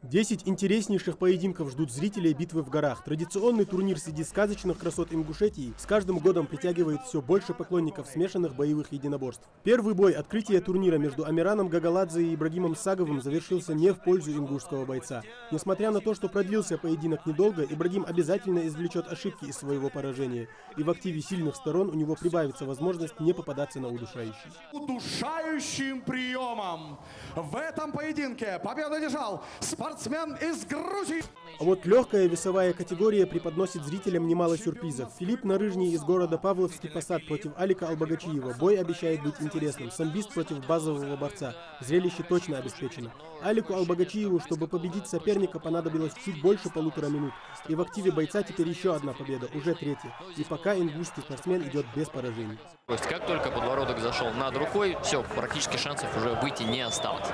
10 интереснейших поединков ждут зрителей битвы в горах. Традиционный турнир среди сказочных красот Ингушетии с каждым годом притягивает все больше поклонников смешанных боевых единоборств. Первый бой открытия турнира между Амираном Гагаладзе и Ибрагимом Саговым завершился не в пользу ингушского бойца. Несмотря на то, что продлился поединок недолго, Ибрагим обязательно извлечет ошибки из своего поражения. И в активе сильных сторон у него прибавится возможность не попадаться на удушающий. Удушающим приемом в этом поединке победу одержал спортсмен из Грузии. А вот легкая весовая категория преподносит зрителям немало сюрпризов. Филипп Нарыжний из города Павловский Посад против Алика Албагачиева. Бой обещает быть интересным. Самбист против базового борца. Зрелище точно обеспечено. Алику Албагачиеву, чтобы победить соперника, понадобилось чуть больше 1,5 минут. И в активе бойца теперь еще одна победа, уже третья. И пока ингушский спортсмен идет без поражений. То есть как только подбородок зашел над рукой, все, практически шансов уже выйти не осталось.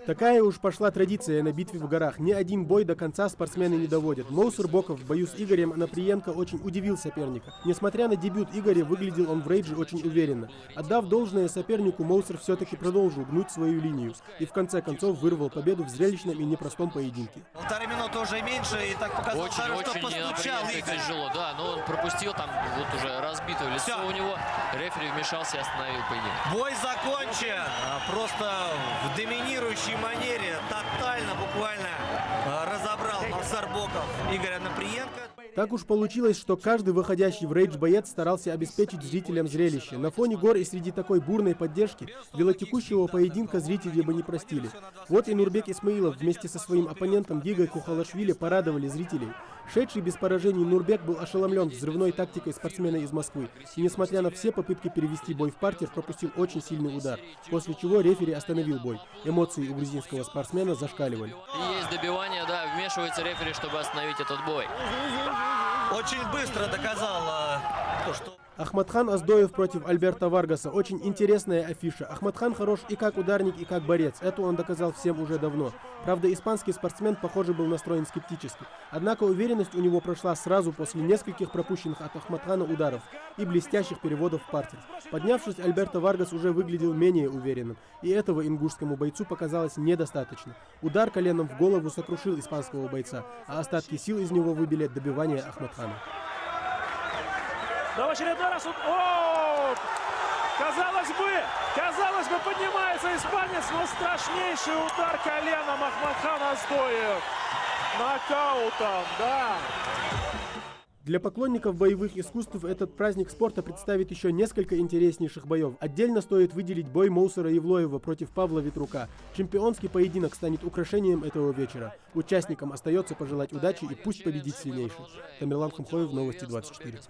Такая уж пошла традиция на битве в горах. Ни один бой до конца спортсмены не доводят. Моусер Боков в бою с Игорем Анаприенко очень удивил соперника. Несмотря на дебют Игоря, выглядел он в рейдже очень уверенно. Отдав должное сопернику, Моусер все-таки продолжил гнуть свою линию. И в конце концов вырвал победу в зрелищном и непростом поединке. 1,5 минуты уже меньше, и так показал, что постучал Игорь. Тяжело, да, но он пропустил там вот уже разбитое лицо у него. Рефери вмешался и остановил поединок. Бой закончен. Просто в доминирующей манере, тотально, буквально разобрал Моусер Боков Игоря Анаприенко. Так уж получилось, что каждый выходящий в рейдж боец старался обеспечить зрителям зрелище. На фоне гор и среди такой бурной поддержки велотекущего поединка зрители бы не простили. Вот и Нурбек Исмаилов вместе со своим оппонентом Гигой Кухалашвили порадовали зрителей. Шедший без поражений Нурбек был ошеломлен взрывной тактикой спортсмена из Москвы. И несмотря на все попытки перевести бой в партер, пропустил очень сильный удар. После чего рефери остановил бой. Эмоции у грузинского спортсмена зашкаливали. Есть добивание, да, вмешивается рефери, чтобы остановить этот бой. Очень быстро доказал то, что... Ахматхан Аздоев против Альберто Варгаса. Очень интересная афиша. Ахматхан хорош и как ударник, и как борец. Это он доказал всем уже давно. Правда, испанский спортсмен, похоже, был настроен скептически. Однако уверенность у него прошла сразу после нескольких пропущенных от Ахматхана ударов и блестящих переводов в партер. Поднявшись, Альберто Варгас уже выглядел менее уверенным. И этого ингушскому бойцу показалось недостаточно. Удар коленом в голову сокрушил испанского бойца, а остатки сил из него выбили добивание Ахматхана. Но в очередной раз он... О! Казалось бы, поднимается испанец, но страшнейший удар коленом Ахматхан Аздоев. Нокаутом, да. Для поклонников боевых искусств этот праздник спорта представит еще несколько интереснейших боев. Отдельно стоит выделить бой Моусера Евлоева против Павла Ветрука. Чемпионский поединок станет украшением этого вечера. Участникам остается пожелать удачи и пусть победит сильнейший. Тамерлан Хамхоев, Новости 24.